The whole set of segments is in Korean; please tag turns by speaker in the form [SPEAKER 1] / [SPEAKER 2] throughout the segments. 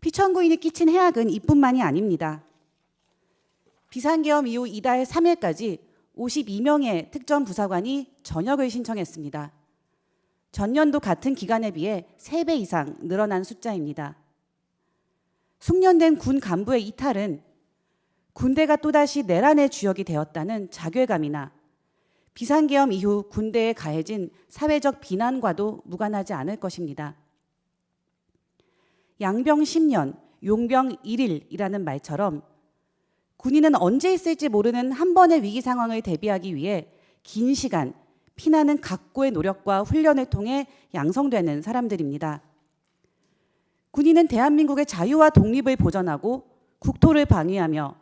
[SPEAKER 1] 피청구인이 끼친 해악은 이뿐만이 아닙니다. 비상계엄 이후 이달 3일까지 52명의 특전부사관이 전역을 신청했습니다. 전년도 같은 기간에 비해 3배 이상 늘어난 숫자입니다. 숙련된 군 간부의 이탈은 군대가 또다시 내란의 주역이 되었다는 자괴감이나 비상계엄 이후 군대에 가해진 사회적 비난과도 무관하지 않을 것입니다. 양병 10년, 용병 1일이라는 말처럼 군인은 언제 있을지 모르는 한 번의 위기 상황을 대비하기 위해 긴 시간 피나는 각고의 노력과 훈련을 통해 양성되는 사람들입니다. 군인은 대한민국의 자유와 독립을 보전하고 국토를 방위하며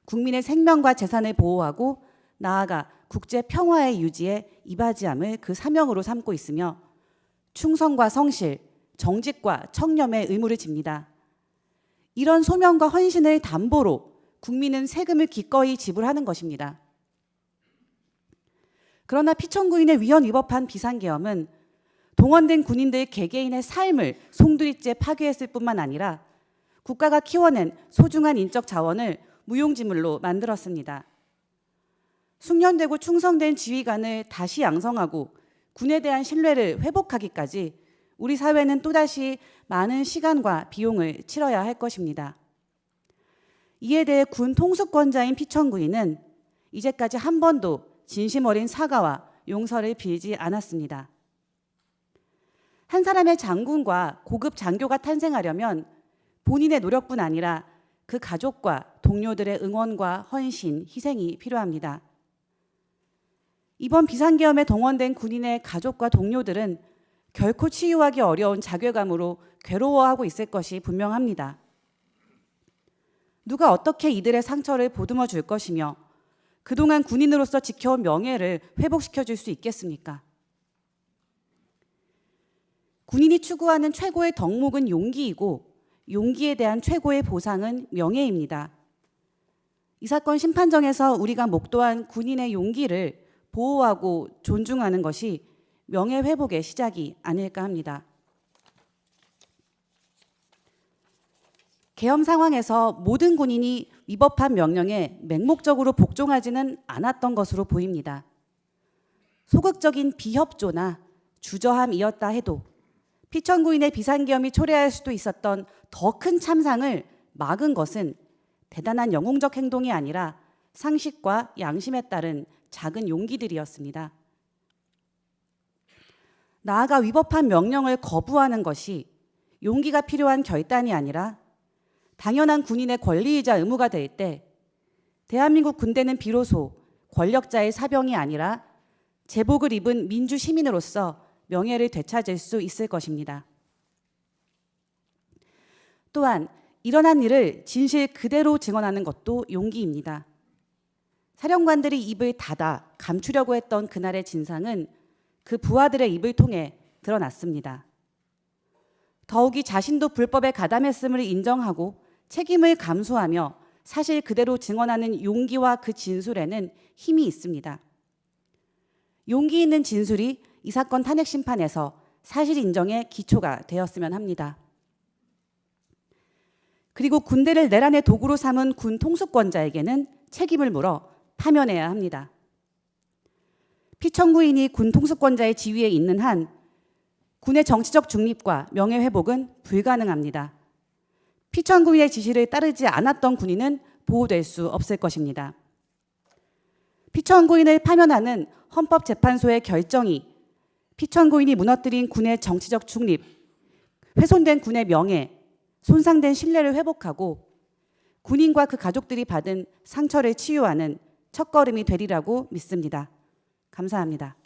[SPEAKER 1] 국민의 생명과 재산을 보호하고 나아가 국제 평화의 유지에 이바지함을 그 사명으로 삼고 있으며 충성과 성실, 정직과 청렴의 의무를 집니다. 이런 소명과 헌신을 담보로 국민은 세금을 기꺼이 지불하는 것입니다. 그러나 피청구인의 위헌 위법한 비상계엄은 동원된 군인들 개개인의 삶을 송두리째 파괴했을 뿐만 아니라 국가가 키워낸 소중한 인적 자원을 무용지물로 만들었습니다. 숙련되고 충성된 지휘관을 다시 양성하고 군에 대한 신뢰를 회복하기까지 우리 사회는 또다시 많은 시간과 비용을 치러야 할 것입니다. 이에 대해 군 통수권자인 피청구인은 이제까지 한 번도 진심 어린 사과와 용서를 빌지 않았습니다. 한 사람의 장군과 고급 장교가 탄생하려면 본인의 노력뿐 아니라 그 가족과 동료들의 응원과 헌신, 희생이 필요합니다. 이번 비상계엄에 동원된 군인의 가족과 동료들은 결코 치유하기 어려운 자괴감으로 괴로워하고 있을 것이 분명합니다. 누가 어떻게 이들의 상처를 보듬어 줄 것이며 그동안 군인으로서 지켜온 명예를 회복시켜 줄 수 있겠습니까? 군인이 추구하는 최고의 덕목은 용기이고 용기에 대한 최고의 보상은 명예입니다. 이 사건 심판정에서 우리가 목도한 군인의 용기를 보호하고 존중하는 것이 명예 회복의 시작이 아닐까 합니다. 계엄 상황에서 모든 군인이 위법한 명령에 맹목적으로 복종하지는 않았던 것으로 보입니다. 소극적인 비협조나 주저함이었다 해도 피청구인의 비상계엄이 초래할 수도 있었던 더 큰 참상을 막은 것은 대단한 영웅적 행동이 아니라 상식과 양심에 따른 작은 용기들이었습니다. 나아가 위법한 명령을 거부하는 것이 용기가 필요한 결단이 아니라 당연한 군인의 권리이자 의무가 될 때 대한민국 군대는 비로소 권력자의 사병이 아니라 제복을 입은 민주 시민으로서 명예를 되찾을 수 있을 것입니다. 또한 일어난 일을 진실 그대로 증언하는 것도 용기입니다. 사령관들이 입을 닫아 감추려고 했던 그날의 진상은 그 부하들의 입을 통해 드러났습니다. 더욱이 자신도 불법에 가담했음을 인정하고 책임을 감수하며 사실 그대로 증언하는 용기와 그 진술에는 힘이 있습니다. 용기 있는 진술이 이 사건 탄핵 심판에서 사실 인정의 기초가 되었으면 합니다. 그리고 군대를 내란의 도구로 삼은 군 통수권자에게는 책임을 물어 파면해야 합니다. 피청구인이 군 통수권자의 지위에 있는 한 군의 정치적 중립과 명예회복은 불가능합니다. 피청구인의 지시를 따르지 않았던 군인은 보호될 수 없을 것입니다. 피청구인을 파면하는 헌법재판소의 결정이 피청구인이 무너뜨린 군의 정치적 중립, 훼손된 군의 명예, 손상된 신뢰를 회복하고 군인과 그 가족들이 받은 상처를 치유하는 첫걸음이 되리라고 믿습니다. 감사합니다.